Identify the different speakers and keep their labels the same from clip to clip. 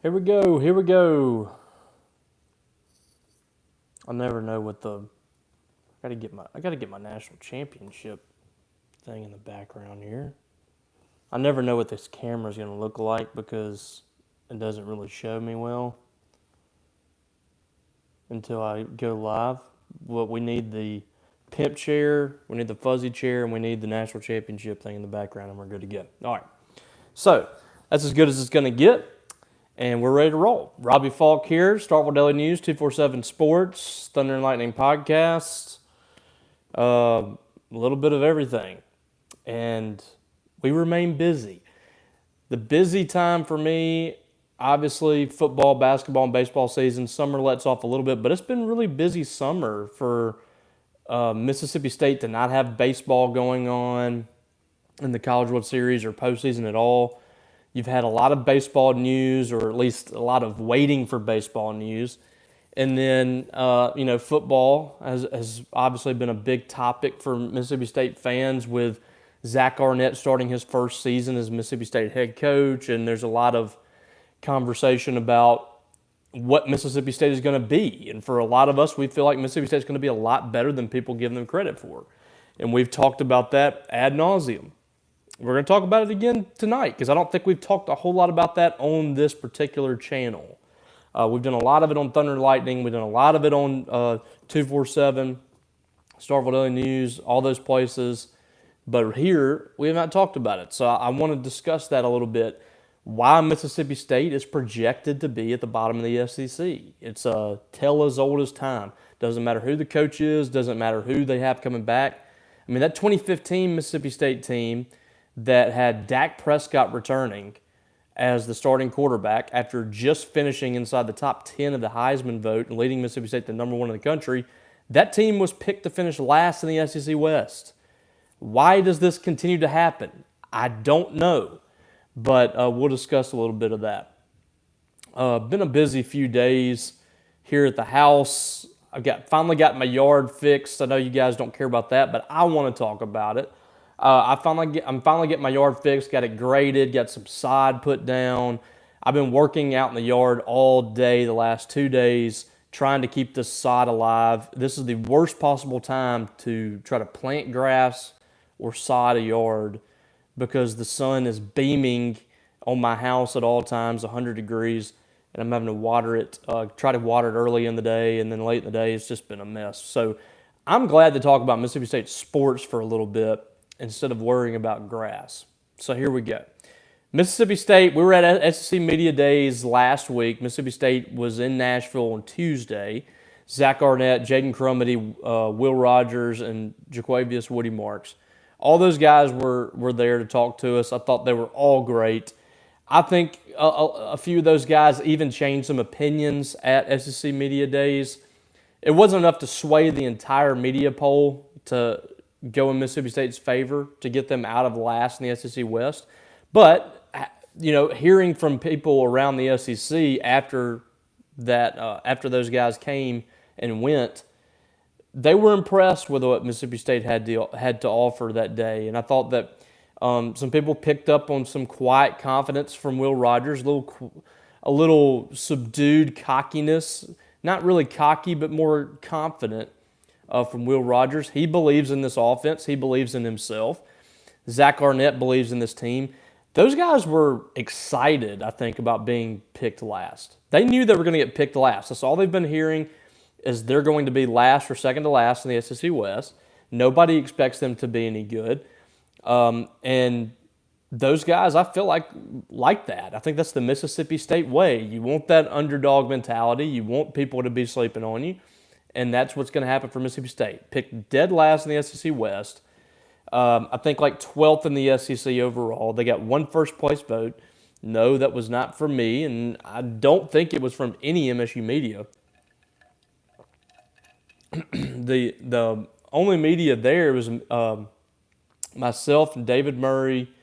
Speaker 1: Here we go. Here we go. I never know what the. I gotta get my national championship thing in the background here. I never know what this camera's gonna look like because it doesn't really show me well until I go live. What we need the pimp chair, we need the fuzzy chair, and we need the national championship thing in the background, and we're good to go. All right. So that's as good as it's gonna get. And we're ready to roll. Robbie Falk here, Starkville Daily News, 247 Sports, Thunder and Lightning Podcast, a little bit of everything. And we remain busy. The busy time for me, obviously, football, basketball, and baseball season. Summer lets off a little bit, but it's been really busy summer for Mississippi State to not have baseball going on in the College World Series or postseason at all. You've had a lot of baseball news, or at least a lot of waiting for baseball news. And then, football has obviously been a big topic for Mississippi State fans with Zach Arnett starting his first season as Mississippi State head coach. And there's a lot of conversation about what Mississippi State is going to be. And for a lot of us, we feel like Mississippi State is going to be a lot better than people give them credit for. And we've talked about that ad nauseum. We're going to talk about it again tonight because I don't think we've talked a whole lot about that on this particular channel. We've done a lot of it on Thunder and Lightning. We've done a lot of it on 247, Starkville Daily News, all those places. But here, we have not talked about it. So I want to discuss that a little bit. Why Mississippi State is projected to be at the bottom of the SEC. It's a tale as old as time. Doesn't matter who the coach is. Doesn't matter who they have coming back. I mean, that 2015 Mississippi State team that had Dak Prescott returning as the starting quarterback after just finishing inside the top 10 of the Heisman vote and leading Mississippi State to number one in the country, that team was picked to finish last in the SEC West. Why does this continue to happen? I don't know, but we'll discuss a little bit of that. Been a busy few days here at the house. Finally got my yard fixed. I know you guys don't care about that, but I want to talk about it. I'm finally getting my yard fixed, got it graded, got some sod put down. I've been working out in the yard all day the last 2 days trying to keep this sod alive. This is the worst possible time to try to plant grass or sod a yard because the sun is beaming on my house at all times, 100 degrees, and I'm having to water it, try to water it early in the day and then late in the day. It's just been a mess. So I'm glad to talk about Mississippi State sports for a little bit instead of worrying about grass. So here we go. Mississippi State, we were at SEC Media Days last week. Mississippi State was in Nashville on Tuesday. Zach Arnett, Jaden Crumity, Will Rogers, and Jaquavius Woody Marks. All those guys were there to talk to us. I thought they were all great. I think a few of those guys even changed some opinions at SEC Media Days. It wasn't enough to sway the entire media poll to go in Mississippi State's favor to get them out of last in the SEC West. But, hearing from people around the SEC after that, after those guys came and went, they were impressed with what Mississippi State had to offer that day. And I thought that some people picked up on some quiet confidence from Will Rogers, a little subdued cockiness, not really cocky, but more confident. From Will Rogers. He believes in this offense. He believes in himself. Zach Arnett believes in this team. Those guys were excited, I think, about being picked last. They knew they were going to get picked last. That's all they've been hearing is they're going to be last or second to last in the SEC West. Nobody expects them to be any good. And those guys, I feel like that. I think that's the Mississippi State way. You want that underdog mentality. You want people to be sleeping on you. And that's what's going to happen for Mississippi State. Picked dead last in the SEC West. I think like 12th in the SEC overall. They got one first place vote. No, that was not from me, and I don't think it was from any MSU media. The only media there was myself and David Murray,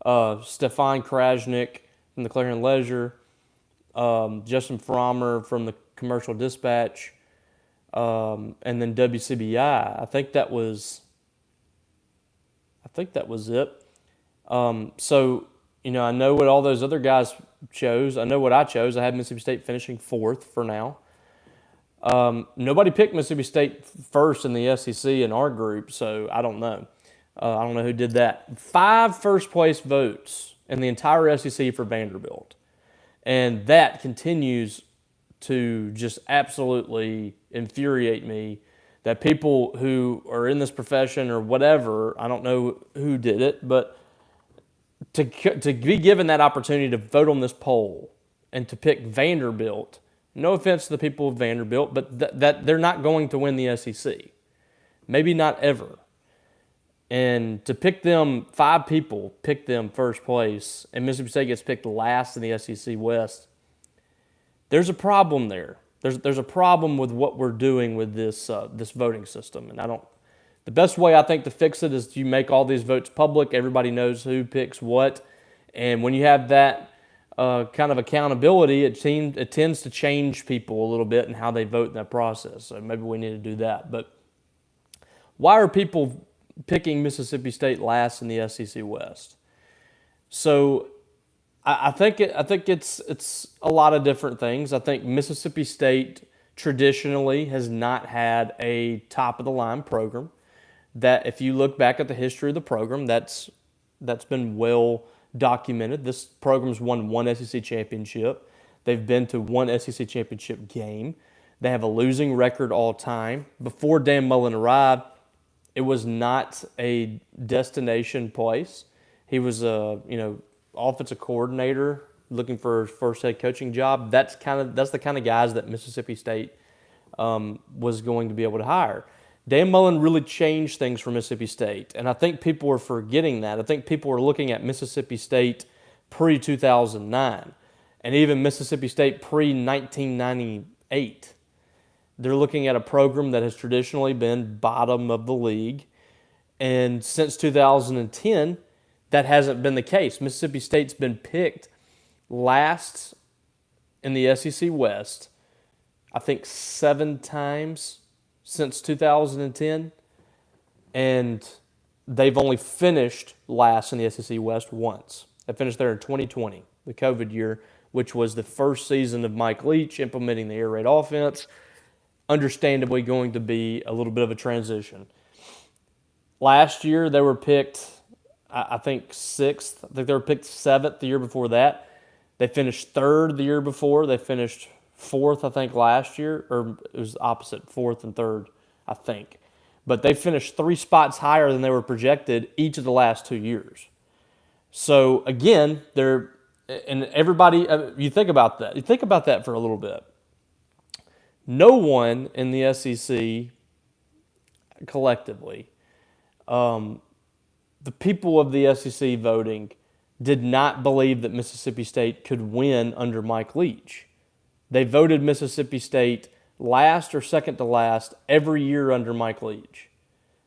Speaker 1: Stefan Krajnik from the Clarion Ledger, Justin Frommer from the Commercial Dispatch, and then WCBI. I think that was it. So I know what all those other guys chose. I know what I chose. I had Mississippi State finishing 4th for now. Nobody picked Mississippi State first in the SEC in our group, so I don't know. I don't know who did that. 5 first-place votes in the entire SEC for Vanderbilt. And that continues to just absolutely infuriate me that people who are in this profession or whatever, I don't know who did it, but to be given that opportunity to vote on this poll and to pick Vanderbilt, no offense to the people of Vanderbilt, but that they're not going to win the SEC. Maybe not ever. And to pick them, 5 people pick them first place, and Mississippi State gets picked last in the SEC West, there's a problem there. There's a problem with what we're doing with this voting system, and the best way I think to fix it is you make all these votes public. Everybody knows who picks what, and when you have that kind of accountability, it tends to change people a little bit and how they vote in that process. So maybe we need to do that. But why are people picking Mississippi State last in the SEC West? So I think it's a lot of different things. I think Mississippi State traditionally has not had a top of the line program. That if you look back at the history of the program, that's been well documented. This program's won 1 SEC championship. They've been to 1 SEC championship game. They have a losing record all time. Before Dan Mullen arrived, it was not a destination place. He was a offensive coordinator looking for his first head coaching job. That's the kind of guys that Mississippi State was going to be able to hire. Dan Mullen really changed things for Mississippi State, and I think people are forgetting that. I think people are looking at Mississippi State pre-2009 and even Mississippi State pre-1998. They're looking at a program that has traditionally been bottom of the league, and since 2010, that hasn't been the case. Mississippi State's been picked last in the SEC West, I think 7 times since 2010, and they've only finished last in the SEC West once. They finished there in 2020, the COVID year, which was the first season of Mike Leach implementing the air raid offense. Understandably going to be a little bit of a transition. Last year, they were picked, I think, 6th. I think they were picked 7th the year before that. They finished 3rd the year before. They finished 4th, I think, last year. Or it was opposite, 4th and 3rd, I think. But they finished 3 spots higher than they were projected each of the last 2 years. So, again, and everybody, you think about that. You think about that for a little bit. No one in the SEC collectively, the people of the SEC voting did not believe that Mississippi State could win under Mike Leach. They voted Mississippi State last or second to last every year under Mike Leach.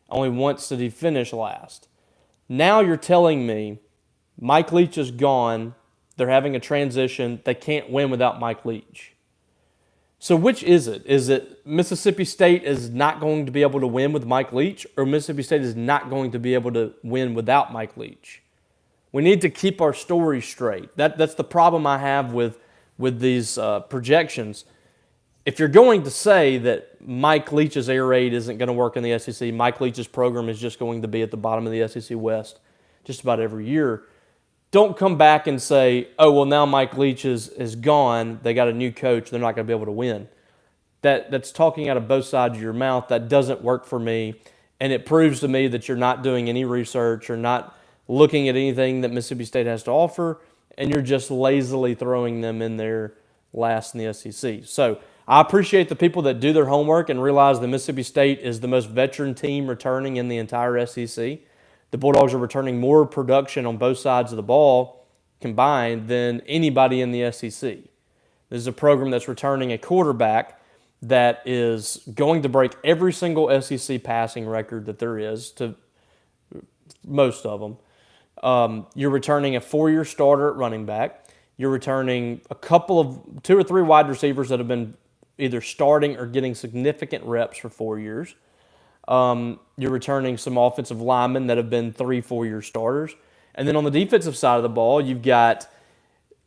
Speaker 1: Only once did he finish last. Now you're telling me Mike Leach is gone, they're having a transition, they can't win without Mike Leach. So which is it? Is it Mississippi State is not going to be able to win with Mike Leach, or Mississippi State is not going to be able to win without Mike Leach? We need to keep our story straight. That's the problem I have with these projections. If you're going to say that Mike Leach's air raid isn't going to work in the SEC, Mike Leach's program is just going to be at the bottom of the SEC West just about every year, don't come back and say, oh, well, now Mike Leach is gone. They got a new coach. They're not going to be able to win. That's talking out of both sides of your mouth. That doesn't work for me. And it proves to me that you're not doing any research or not looking at anything that Mississippi State has to offer, and you're just lazily throwing them in there last in the SEC. So I appreciate the people that do their homework and realize that Mississippi State is the most veteran team returning in the entire SEC. The Bulldogs are returning more production on both sides of the ball combined than anybody in the SEC. This is a program that's returning a quarterback that is going to break every single SEC passing record that there is, to most of them. You're returning a 4-year starter at running back. You're returning a couple of 2 or 3 wide receivers that have been either starting or getting significant reps for 4 years. You're returning some offensive linemen that have been 3-4-year starters. And then on the defensive side of the ball, you've got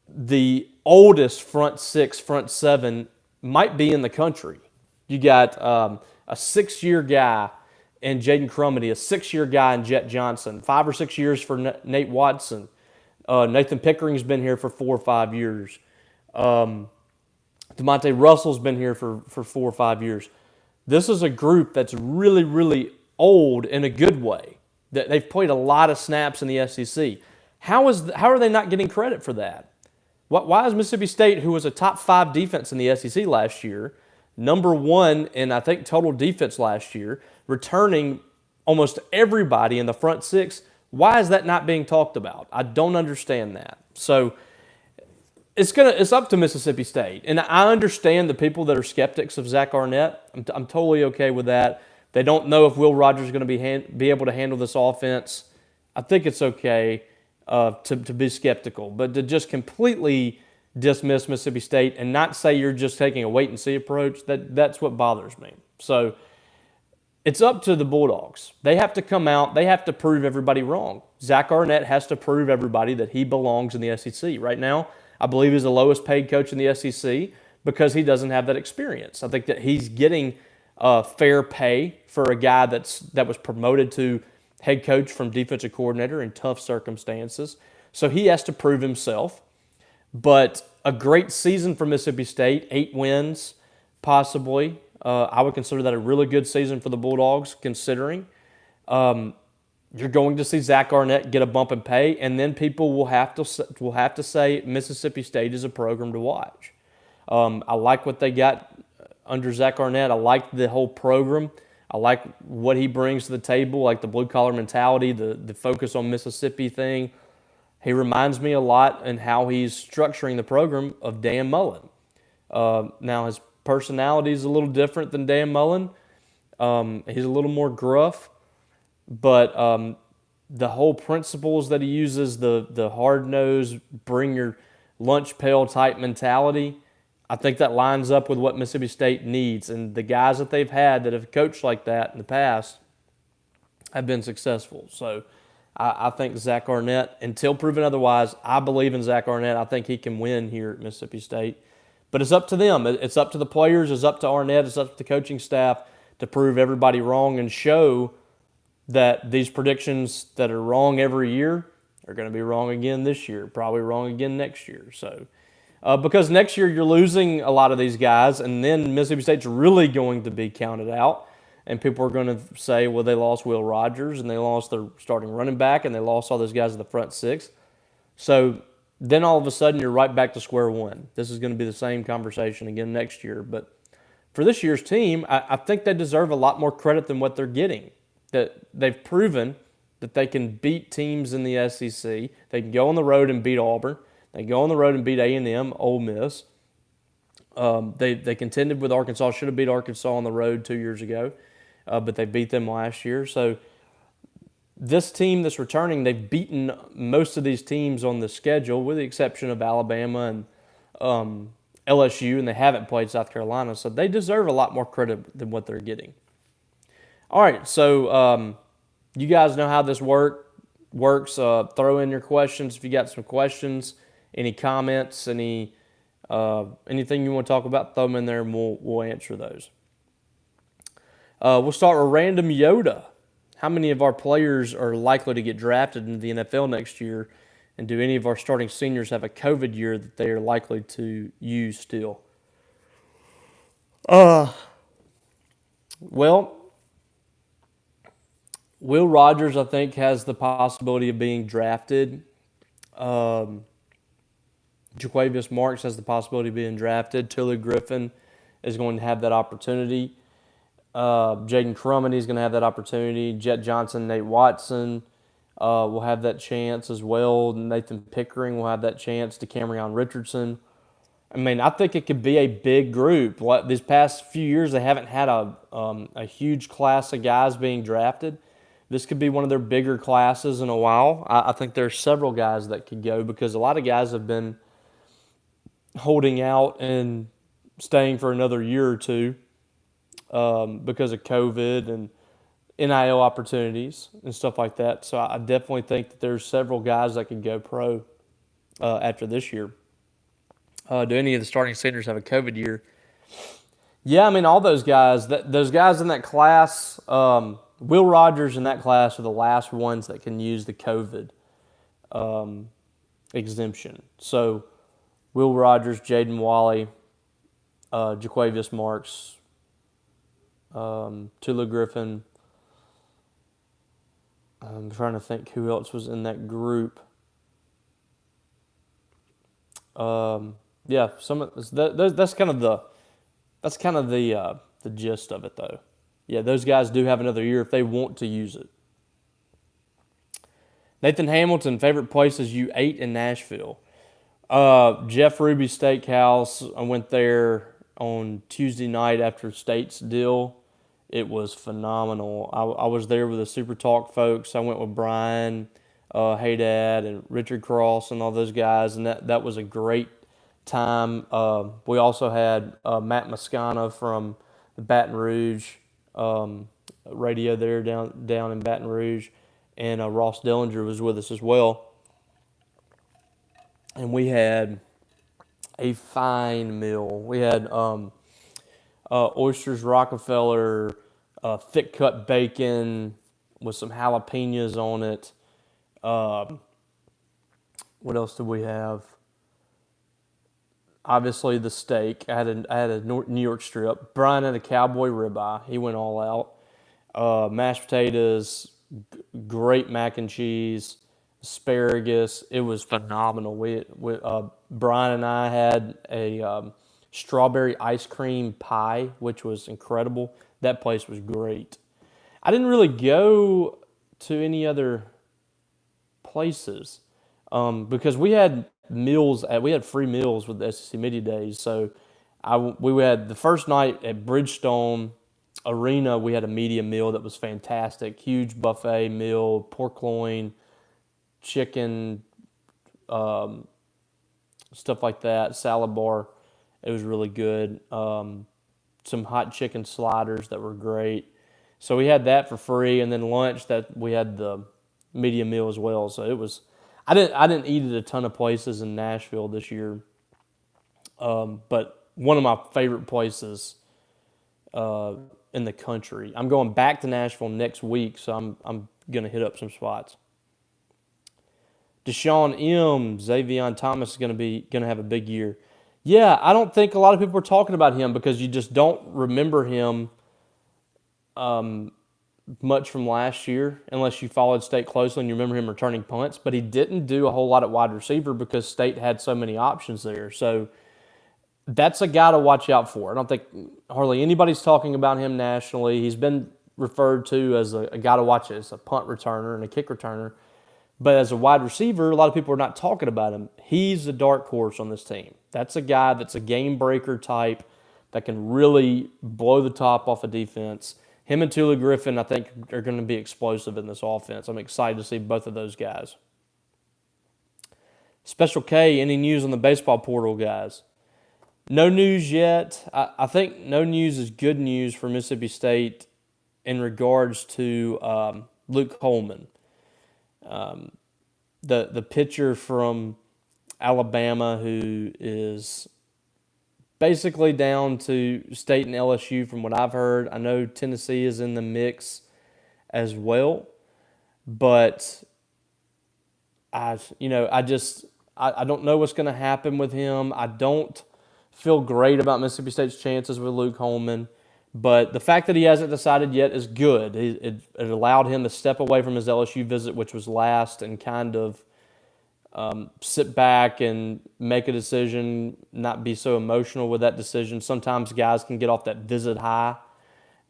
Speaker 1: the oldest front six, front seven might be in the country. You got a 6-year guy in Jaden Crumity, a 6-year guy in Jet Johnson, 5 or 6 years for Nate Watson. Nathan Pickering's been here for 4 or 5 years. DeMonte Russell's been here for 4 or 5 years. This is a group that's really, really old in a good way. They've played a lot of snaps in the SEC. How are they not getting credit for that? Why is Mississippi State, who was a top 5 defense in the SEC last year, number 1 in, I think, total defense last year, returning almost everybody in the front 6, why is that not being talked about? I don't understand that. So it's up to Mississippi State. And I understand the people that are skeptics of Zach Arnett. I'm totally okay with that. They don't know if Will Rogers is going to be able to handle this offense. I think it's okay to be skeptical. But to just completely dismiss Mississippi State and not say you're just taking a wait-and-see approach, that's what bothers me. So it's up to the Bulldogs. They have to come out. They have to prove everybody wrong. Zach Arnett has to prove everybody that he belongs in the SEC. Right now, I believe he's the lowest paid coach in the SEC because he doesn't have that experience. I think that he's getting fair pay for a guy that was promoted to head coach from defensive coordinator in tough circumstances. So he has to prove himself. But a great season for Mississippi State, 8 wins possibly. I would consider that a really good season for the Bulldogs, considering. You're going to see Zach Arnett get a bump in pay, and then people will have to say Mississippi State is a program to watch. I like what they got under Zach Arnett. I like the whole program. I like what he brings to the table, like the blue-collar mentality, the focus on Mississippi thing. He reminds me a lot in how he's structuring the program of Dan Mullen. Now, his personality is a little different than Dan Mullen. He's a little more gruff, but the whole principles that he uses, the hard-nosed, bring your lunch pail type mentality, I think that lines up with what Mississippi State needs. And the guys that they've had that have coached like that in the past have been successful. So I think Zach Arnett, until proven otherwise, I believe in Zach Arnett. I think he can win here at Mississippi State. But it's up to them. It's up to the players. It's up to Arnett. It's up to the coaching staff to prove everybody wrong and show that these predictions that are wrong every year are going to be wrong again this year, probably wrong again next year. So, because next year you're losing a lot of these guys, and then Mississippi State's really going to be counted out. And people are going to say, well, they lost Will Rogers, and they lost their starting running back, and they lost all those guys in the front 6. So then all of a sudden you're right back to square one. This is going to be the same conversation again next year. But for this year's team, I think they deserve a lot more credit than what they're getting. That they've proven that they can beat teams in the SEC. They can go on the road and beat Auburn. They can go on the road and beat A&M, Ole Miss. They contended with Arkansas. Should have beat Arkansas on the road 2 years ago, but they beat them last year. So this team that's returning, they've beaten most of these teams on the schedule, with the exception of Alabama and LSU, and they haven't played South Carolina. So they deserve a lot more credit than what they're getting. All right, so you guys know how this works. Throw in your questions if you got some questions, any comments, anything you want to talk about, throw them in there and we'll answer those. We'll start with Random Yoda. How many of our players are likely to get drafted into the NFL next year, and do any of our starting seniors have a COVID year that they are likely to use still? Well, Will Rogers, I think, has the possibility of being drafted. Jaquavius Marks has the possibility of being drafted. Tilly Griffin is going to have that opportunity. Jaden Crumity is going to have that opportunity. Jet Johnson, Nate Watson will have that chance as well. Nathan Pickering will have that chance. DeCamerion Richardson. I mean, I think it could be a big group. These past few years, they haven't had a huge class of guys being drafted. This could be one of their bigger classes in a while. I think there's several guys that could go because a lot of guys have been holding out and staying for another year or two because of COVID and NIL opportunities and stuff like that. So I definitely think that there's several guys that can go pro after this year. Do any of the starting centers have a COVID year? Yeah, I mean, all those guys, those guys in that class, Will Rogers in that class are the last ones that can use the COVID exemption. So Will Rogers, Jaden Wally, Jaquavius Marks, Tula Griffin. I'm trying to think who else was in that group. Yeah, that's kind of the gist of it, though. Yeah, those guys do have another year if they want to use it. Nathan Hamilton, favorite places you ate in Nashville? Jeff Ruby's Steakhouse. I went there on Tuesday night after State's deal. It was phenomenal. I was there with the Super Talk folks. I went with Brian, Hey Dad, and Richard Cross and all those guys, and that was a great time. We also had Matt Moscana from the Baton Rouge radio there down in Baton Rouge, and Ross Dillinger was with us as well. And we had a fine meal. We had oysters Rockefeller, thick cut bacon with some jalapenos on it. What else did we have? Obviously the steak. I had a New York strip. Brian had a cowboy ribeye. He went all out. Mashed potatoes, great mac and cheese, asparagus. It was phenomenal. Brian and I had a strawberry ice cream pie, which was incredible. That place was great. I didn't really go to any other places because we had free meals with the SEC Media Days. So we had the first night at Bridgestone Arena. We had a media meal that was fantastic. Huge buffet meal, pork loin, chicken, stuff like that, salad bar. It was really good. Some hot chicken sliders that were great. So we had that for free, and then lunch that we had the media meal as well. So it was. I didn't eat at a ton of places in Nashville this year, but one of my favorite places in the country. I'm going back to Nashville next week, so I'm gonna hit up some spots. Deshaun M. Xavier Thomas is gonna have a big year. Yeah, I don't think a lot of people are talking about him because you just don't remember him much from last year unless you followed State closely and you remember him returning punts. But he didn't do a whole lot at wide receiver because State had so many options there. So that's a guy to watch out for. I don't think hardly anybody's talking about him nationally. He's been referred to as a guy to watch as a punt returner and a kick returner. But as a wide receiver, a lot of people are not talking about him. He's a dark horse on this team. That's a guy that's a game breaker type that can really blow the top off a defense. Him and Tula Griffin, I think, are going to be explosive in this offense. I'm excited to see both of those guys. Special K, any news on the baseball portal, guys? No news yet. I think no news is good news for Mississippi State in regards to Luke Holman. The pitcher from Alabama who is basically down to State and LSU from what I've heard. I know Tennessee is in the mix as well, but I don't know what's going to happen with him. I don't feel great about Mississippi State's chances with Luke Holman. But the fact that he hasn't decided yet is good. It allowed him to step away from his LSU visit, which was last, and kind of sit back and make a decision, not be so emotional with that decision. Sometimes guys can get off that visit high.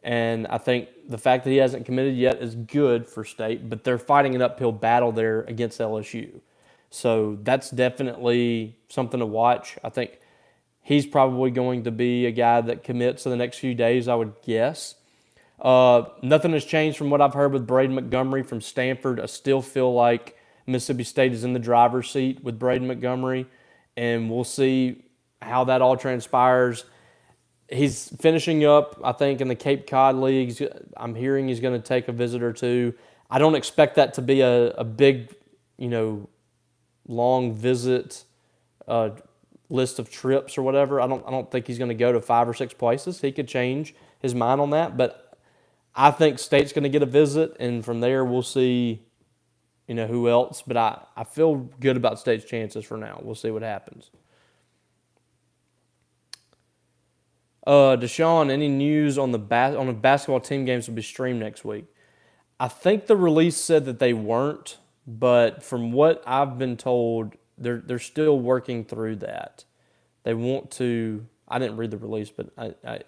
Speaker 1: And I think the fact that he hasn't committed yet is good for State, but they're fighting an uphill battle there against LSU. So that's definitely something to watch. I think he's probably going to be a guy that commits in the next few days, I would guess. Nothing has changed from what I've heard with Braden Montgomery from Stanford. I still feel like Mississippi State is in the driver's seat with Braden Montgomery, and we'll see how that all transpires. He's finishing up, I think, in the Cape Cod leagues. I'm hearing he's going to take a visit or two. I don't expect that to be a big, long visit list of trips or whatever. I don't think he's going to go to 5 or 6 places. He could change his mind on that, but I think State's going to get a visit, and from there we'll see, who else. But I feel good about State's chances for now. We'll see what happens. Deshaun, any news on the basketball team games will be streamed next week? I think the release said that they weren't, but from what I've been told, they're still working through that. They want to. I didn't read the release, but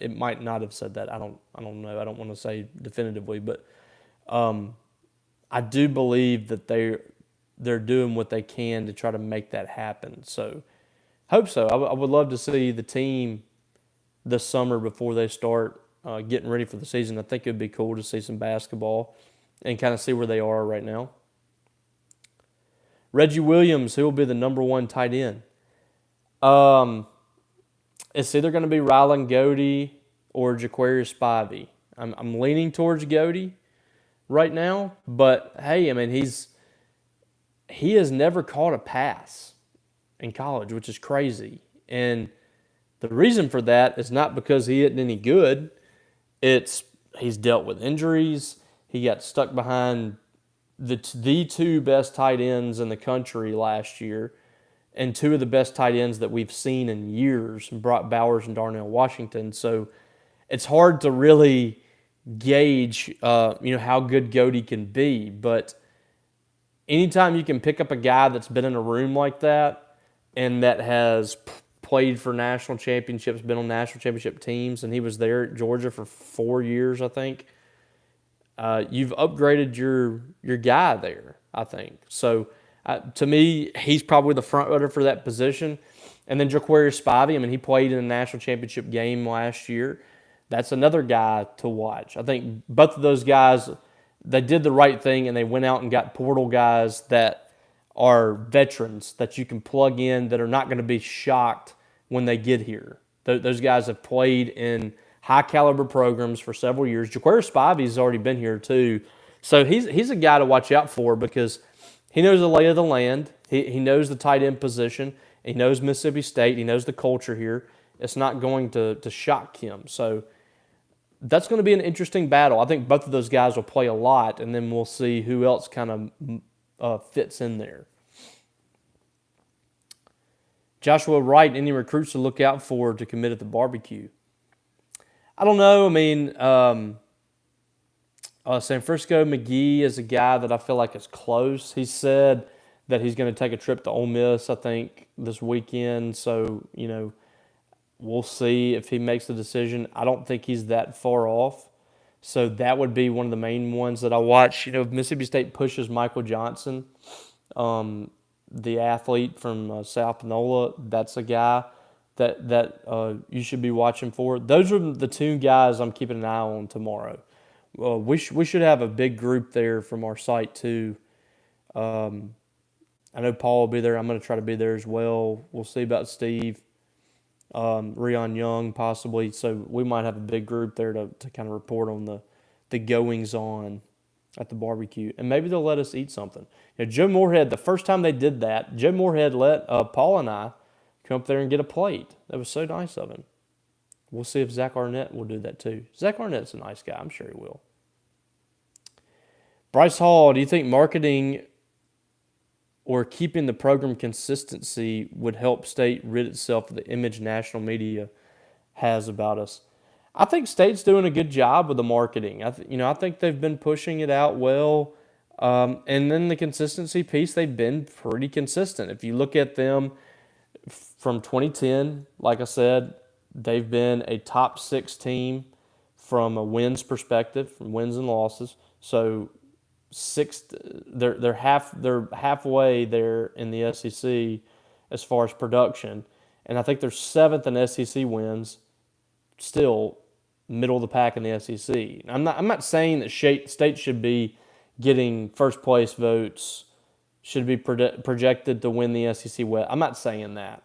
Speaker 1: it might not have said that. I don't know. I don't want to say definitively, but I do believe that they're doing what they can to try to make that happen. So, hope so. I would love to see the team this summer before they start getting ready for the season. I think it would be cool to see some basketball and kind of see where they are right now. Reggie Williams, who will be the number 1 tight end? It's either going to be Rylan Goody or Jaquarius Spivey. I'm leaning towards Goody right now, but hey, I mean he has never caught a pass in college, which is crazy. And the reason for that is not because he isn't any good. It's he's dealt with injuries. He got stuck behind the 2 best tight ends in the country last year, and 2 of the best tight ends that we've seen in years, Brock Bowers and Darnell Washington. So it's hard to really gauge, how good Goody can be. But anytime you can pick up a guy that's been in a room like that and that has played for national championships, been on national championship teams, and he was there at Georgia for 4 years, I think. You've upgraded your guy there, I think. So, to me, he's probably the front runner for that position. And then Jaquarius Spivey, I mean, he played in a national championship game last year. That's another guy to watch. I think both of those guys, they did the right thing, and they went out and got portal guys that are veterans that you can plug in that are not going to be shocked when they get here. Those guys have played in high-caliber programs for several years. Jaquarius Spivey's already been here too. So he's a guy to watch out for because he knows the lay of the land. He knows the tight end position. He knows Mississippi State. He knows the culture here. It's not going to shock him. So that's going to be an interesting battle. I think both of those guys will play a lot, and then we'll see who else kind of fits in there. Joshua Wright, any recruits to look out for to commit at the barbecue? I don't know. I mean, San Francisco McGee is a guy that I feel like is close. He said that he's going to take a trip to Ole Miss, I think, this weekend. So, we'll see if he makes the decision. I don't think he's that far off. So that would be one of the main ones that I watch. If Mississippi State pushes Michael Johnson, the athlete from South Panola, that's a guy that you should be watching for. Those are the 2 guys I'm keeping an eye on tomorrow. We should have a big group there from our site too. I know Paul will be there. I'm going to try to be there as well. We'll see about Steve, Rion Young possibly. So we might have a big group there to kind of report on the goings on at the barbecue, and maybe they'll let us eat something. Joe Moorhead, the first time they did that, Joe Moorhead let Paul and I come up there and get a plate. That was so nice of him. We'll see if Zach Arnett will do that too. Zach Arnett's a nice guy. I'm sure he will. Bryce Hall, do you think marketing or keeping the program consistency would help State rid itself of the image national media has about us? I think State's doing a good job with the marketing. I think they've been pushing it out well. And then the consistency piece, they've been pretty consistent. If you look at them from 2010, like I said, they've been a top 6 team from a wins perspective, from wins and losses. So they're halfway there in the SEC as far as production, and I think they're 7th in SEC wins, still middle of the pack in the SEC. I'm not saying that State should be getting first place votes, should be projected to win the SEC West. I'm not saying that,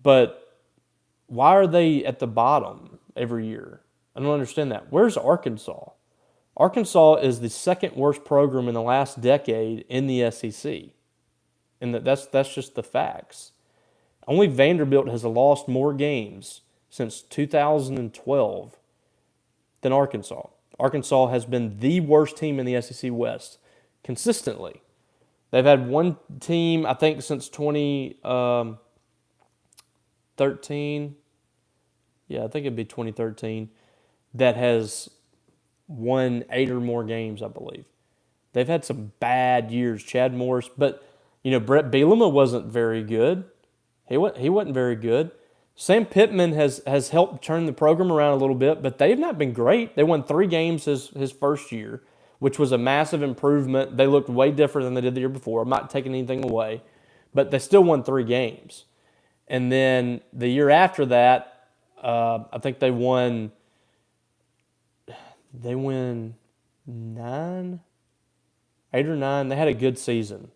Speaker 1: but why are they at the bottom? every year. I don't understand that. Where's Arkansas? Arkansas is the second worst program in the last decade in the SEC. And that's just the facts. Only Vanderbilt has lost more games since 2012 than Arkansas. Arkansas has been the worst team in the SEC West consistently. They've had one team, I think, since 2013. Yeah, I think it'd be 2013 that has won 8 or more games, I believe. They've had some bad years. Chad Morris, but Brett Bielema wasn't very good. He wasn't very good. Sam Pittman has helped turn the program around a little bit, but they've not been great. They won 3 games his first year, which was a massive improvement. They looked way different than they did the year before. I'm not taking anything away, but they still won 3 games. And then the year after that, I think they won 9, 8 or 9. They had a good season.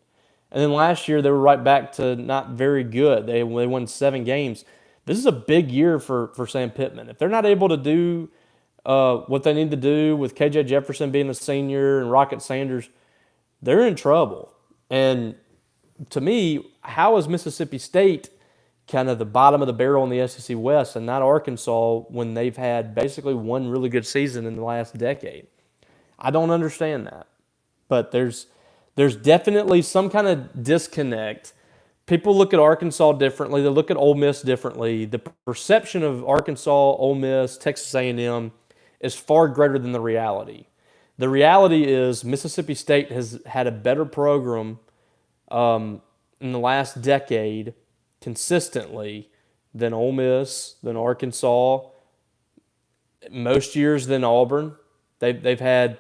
Speaker 1: And then last year, they were right back to not very good. They won 7 games. This is a big year for Sam Pittman. If they're not able to do what they need to do with KJ Jefferson being a senior and Rocket Sanders, they're in trouble. And to me, how is Mississippi State kind of the bottom of the barrel in the SEC West and not Arkansas when they've had basically one really good season in the last decade? I don't understand that. But there's definitely some kind of disconnect. People look at Arkansas differently. They look at Ole Miss differently. The perception of Arkansas, Ole Miss, Texas A&M is far greater than the reality. The reality is Mississippi State has had a better program in the last decade consistently than Ole Miss, than Arkansas, most years than Auburn. They've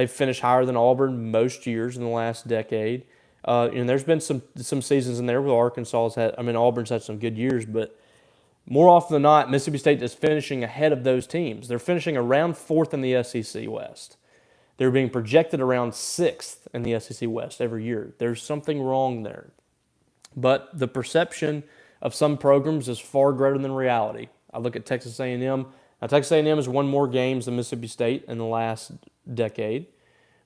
Speaker 1: finished higher than Auburn most years in the last decade. And there's been some seasons in there where Auburn's had some good years, but more often than not, Mississippi State is finishing ahead of those teams. They're finishing around 4th in the SEC West. They're being projected around 6th in the SEC West every year. There's something wrong there. But the perception of some programs is far greater than reality. I look at Texas A&M. Now, Texas A&M has won more games than Mississippi State in the last decade,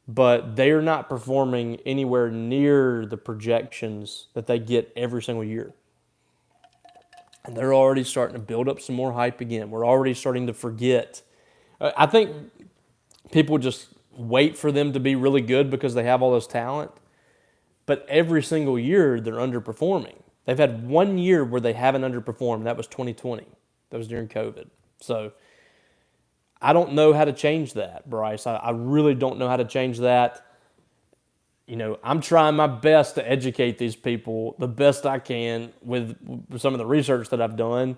Speaker 1: but they are not performing anywhere near the projections that they get every single year. And they're already starting to build up some more hype again. We're already starting to forget. I think people just wait for them to be really good because they have all this talent. But every single year, they're underperforming. They've had one year where they haven't underperformed, and that was 2020. That was during COVID. So I don't know how to change that, Bryce. I really don't know how to change that. I'm trying my best to educate these people the best I can with some of the research that I've done,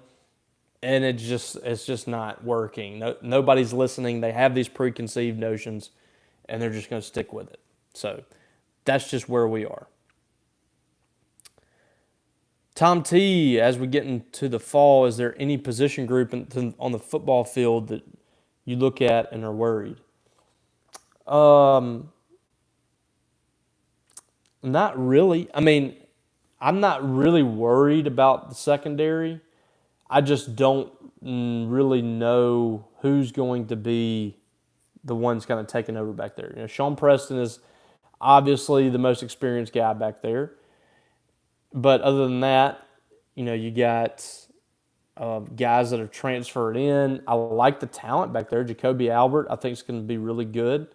Speaker 1: and it's just not working. Nobody's listening. They have these preconceived notions, and they're just going to stick with it. So that's just where we are. Tom T, as we get into the fall, is there any position group on the football field that you look at and are worried? Not really. I'm not really worried about the secondary. I just don't really know who's going to be the ones kind of taking over back there. Sean Preston is obviously the most experienced guy back there. But other than that, you got guys that are transferred in. I like the talent back there. Jacoby Albert, I think, is going to be really good.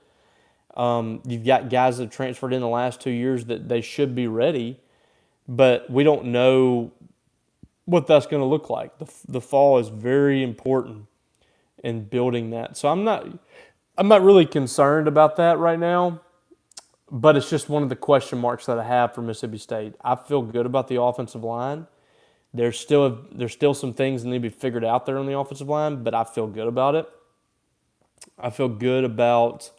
Speaker 1: You've got guys that have transferred in the last 2 years that they should be ready, but we don't know what that's going to look like. The fall is very important in building that. So I'm not really concerned about that right now, but it's just one of the question marks that I have for Mississippi State. I feel good about the offensive line. There's still some things that need to be figured out there on the offensive line, but I feel good about it. I feel good about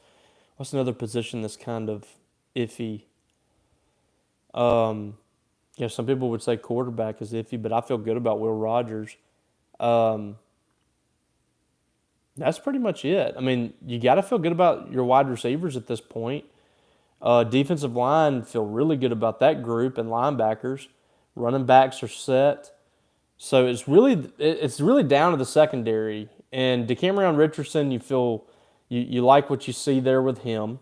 Speaker 1: what's another position that's kind of iffy. Some people would say quarterback is iffy, but I feel good about Will Rogers. That's pretty much it. You got to feel good about your wide receivers at this point. Defensive line, feel really good about that group, and linebackers. Running backs are set. So it's really down to the secondary. And Decameron Richardson, you like what you see there with him.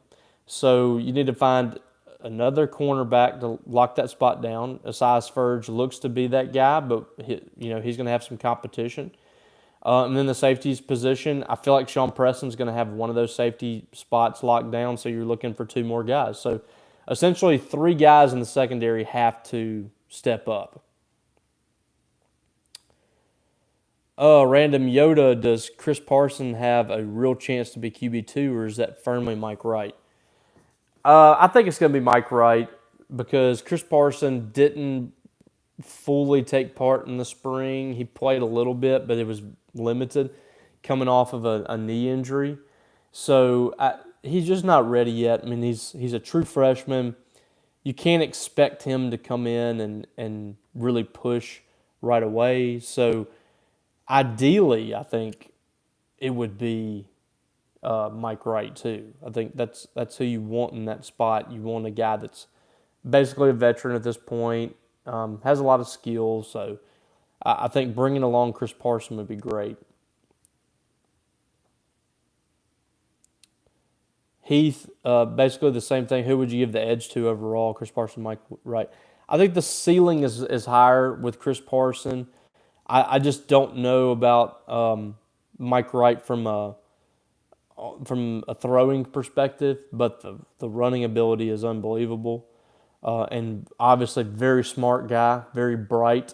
Speaker 1: So you need to find another cornerback to lock that spot down. Asias Furge looks to be that guy, but he's going to have some competition. And then the safeties position, I feel like Sean Preston's going to have one of those safety spots locked down, so you're looking for two more guys. So essentially 3 guys in the secondary have to step up. Random Yoda, does Chris Parson have a real chance to be QB2, or is that firmly Mike Wright? I think it's going to be Mike Wright because Chris Parson didn't fully take part in the spring. He played a little bit, but it was limited coming off of a knee injury. So he's just not ready yet. I mean, he's a true freshman. You can't expect him to come in and really push right away. So ideally, I think it would be Mike Wright too. I think that's who you want in that spot. You want a guy that's basically a veteran at this point, has a lot of skills. So I think bringing along Chris Parson would be great. Heath, basically the same thing. Who would you give the edge to overall? Chris Parson, Mike Wright. I think the ceiling is higher with Chris Parson. I just don't know about Mike Wright from a throwing perspective, but the running ability is unbelievable. And obviously very smart guy, very bright.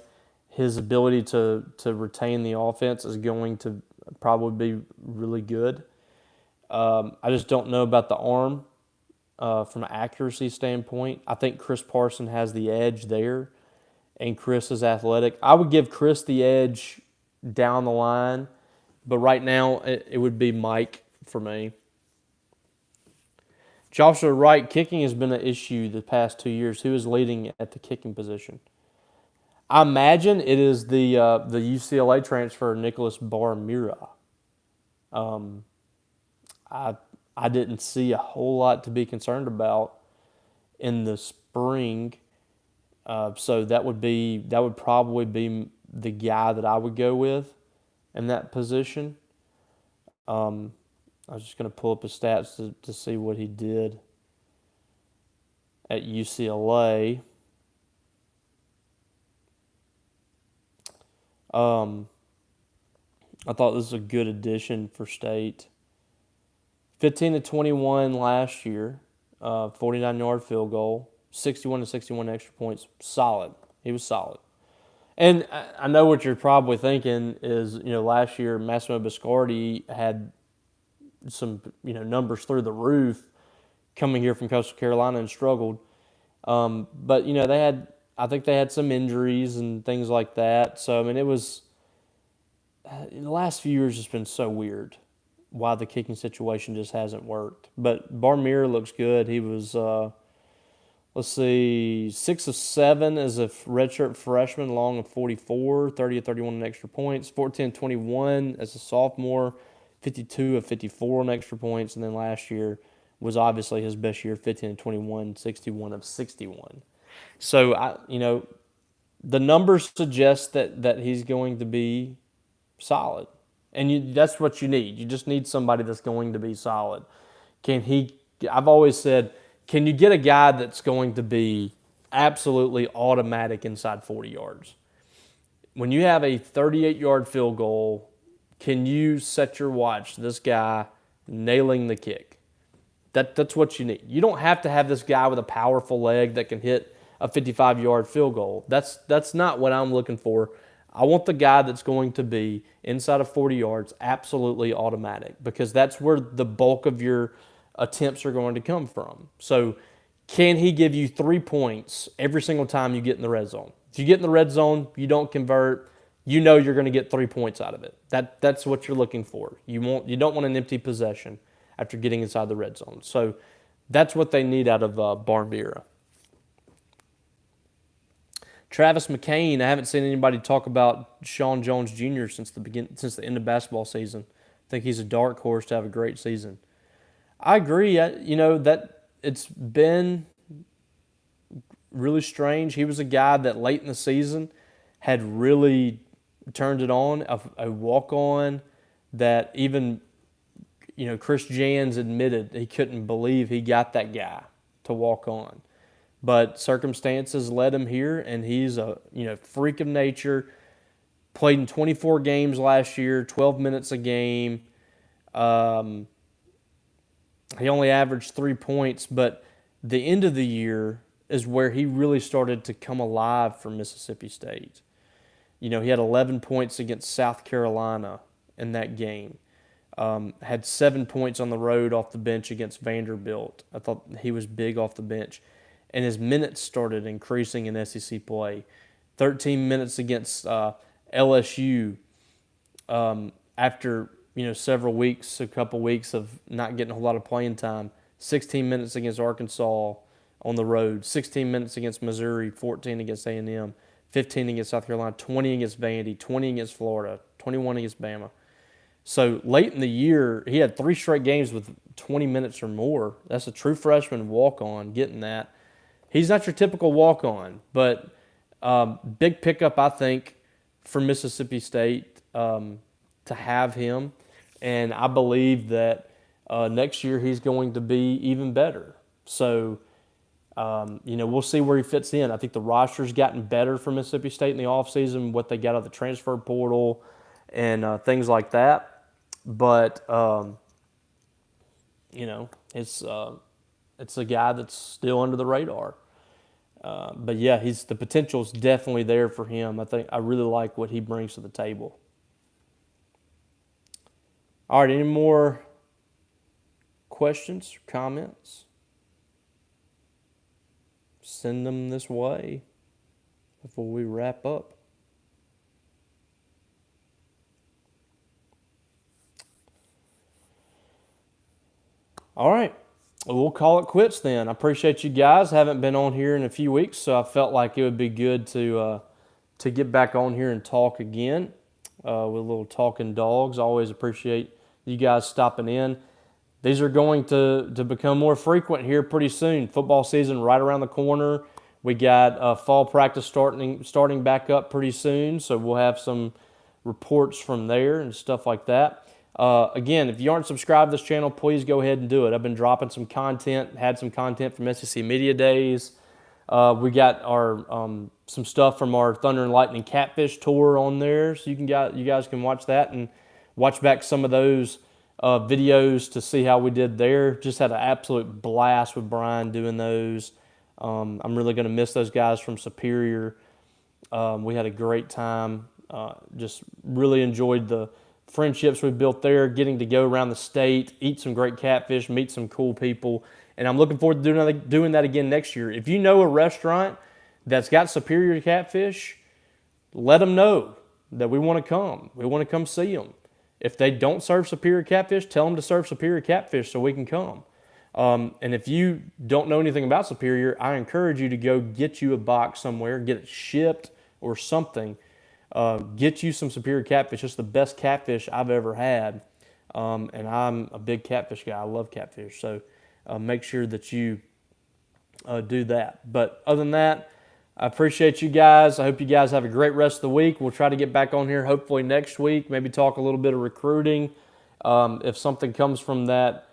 Speaker 1: His ability to retain the offense is going to probably be really good. I just don't know about the arm from an accuracy standpoint. I think Chris Parson has the edge there, and Chris is athletic. I would give Chris the edge down the line, but right now it would be Mike for me. Joshua Wright, kicking has been an issue the past 2 years. Who is leading at the kicking position? I imagine it is the UCLA transfer, Nicholas Barmira. I didn't see a whole lot to be concerned about in the spring, so that would probably be the guy that I would go with in that position. I was just going to pull up his stats to see what he did at UCLA. I thought this was a good addition for State. 15 to 21 last year, 49-yard field goal, 61 to 61 extra points. Solid. He was solid. And I know what you're probably thinking is, last year Massimo Biscardi had some, numbers through the roof coming here from Coastal Carolina and struggled. But, I think they had some injuries and things like that. So, I mean, it was, the last few years has been so weird why the kicking situation just hasn't worked. But Barmir looks good. He was, 6 of 7 as a redshirt freshman, long of 44, 30 of 31 in extra points, 14 of 21 as a sophomore, 52 of 54 on extra points, and then last year was obviously his best year, 15 of 21, 61 of 61. So, the numbers suggest that he's going to be solid. And that's what you need. You just need somebody that's going to be solid. I've always said, can you get a guy that's going to be absolutely automatic inside 40 yards? When you have a 38-yard field goal, can you set your watch to this guy nailing the kick? That's what you need. You don't have to have this guy with a powerful leg that can hit a 55-yard field goal. That's not what I'm looking for. I want the guy that's going to be inside of 40 yards absolutely automatic, because that's where the bulk of your attempts are going to come from. So can he give you 3 points every single time you get in the red zone? If you get in the red zone, you don't convert, you're going to get 3 points out of it. That's what you're looking for. You don't want an empty possession after getting inside the red zone. So that's what they need out of Barmira. Travis McCain, I haven't seen anybody talk about Sean Jones Jr. since the end of basketball season. I think he's a dark horse to have a great season. I agree. That it's been really strange. He was a guy that late in the season had really turned it on, a walk-on that even, Chris Jans admitted he couldn't believe he got that guy to walk on. But circumstances led him here, and he's a freak of nature. Played in 24 games last year, 12 minutes a game. He only averaged 3 points, but the end of the year is where he really started to come alive for Mississippi State. He had 11 points against South Carolina in that game. Had 7 points on the road off the bench against Vanderbilt. I thought he was big off the bench. And his minutes started increasing in SEC play. 13 minutes against LSU after several weeks, a couple weeks of not getting a whole lot of playing time. 16 minutes against Arkansas on the road. 16 minutes against Missouri. 14 against A&M. 15 against South Carolina. 20 against Vandy. 20 against Florida. 21 against Bama. So late in the year, he had 3 straight games with 20 minutes or more. That's a true freshman walk-on getting that. He's not your typical walk-on, but big pickup, I think, for Mississippi State to have him. And I believe that next year he's going to be even better. So, we'll see where he fits in. I think the roster's gotten better for Mississippi State in the offseason, what they got out of the transfer portal and things like that. But, it's a guy that's still under the radar. But yeah, the potential's definitely there for him. I really like what he brings to the table. All right, any more questions or comments? Send them this way before we wrap up. All right. We'll call it quits then. I appreciate you guys. I haven't been on here in a few weeks, so I felt like it would be good to get back on here and talk again with a little Talkin Dawgs. Always appreciate you guys stopping in. These are going to become more frequent here pretty soon. Football season right around the corner. We got fall practice starting back up pretty soon, so we'll have some reports from there and stuff like that. Again, if you aren't subscribed to this channel, please go ahead and do it. I've been dropping some content, had some content from SEC Media Days. We got our some stuff from our Thunder and Lightning Catfish Tour on there, so you guys can watch that and watch back some of those videos to see how we did there. Just had an absolute blast with Brian doing those. I'm really going to miss those guys from Superior. We had a great time. Just really enjoyed the friendships we built there, getting to go around the state, eat some great catfish, meet some cool people, and I'm looking forward to doing that again next year. If you know a restaurant that's got Superior catfish, let them know that we want to come. We want to come see them. If they don't serve Superior catfish, tell them to serve Superior catfish so we can come. And if you don't know anything about Superior, I encourage you to go get you a box somewhere, get it shipped or something. Get you some Superior catfish. It's the best catfish I've ever had. And I'm a big catfish guy. I love catfish. So make sure that you do that. But other than that, I appreciate you guys. I hope you guys have a great rest of the week. We'll try to get back on here hopefully next week. Maybe talk a little bit of recruiting. If something comes from that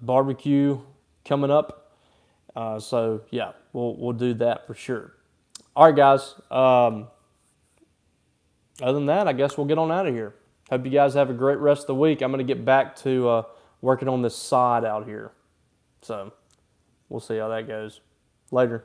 Speaker 1: barbecue coming up. So yeah, we'll do that for sure. All right, guys. Other than that, I guess we'll get on out of here. Hope you guys have a great rest of the week. I'm going to get back to working on this sod out here. So we'll see how that goes. Later.